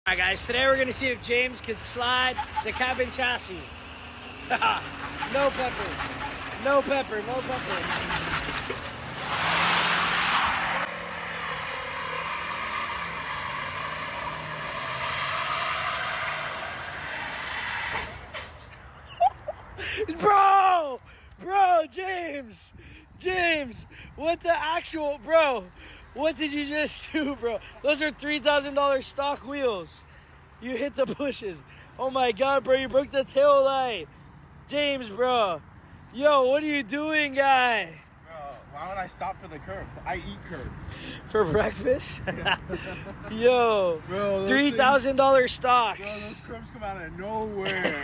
Alright guys, today we're gonna see if James can slide the cabin chassis. No pepper. No pepper, no pepper. Bro! Bro, James! James! What the actual, bro? What did you just do, bro? Those are $3,000 stock wheels. You hit the bushes. Oh my God, bro, you broke the tail light. James, bro. Yo, what are you doing, guy? Bro, why would I stop for the curb? I eat curbs. For breakfast? Yo, Bro, $3,000 stocks. Bro, those curbs come out of nowhere.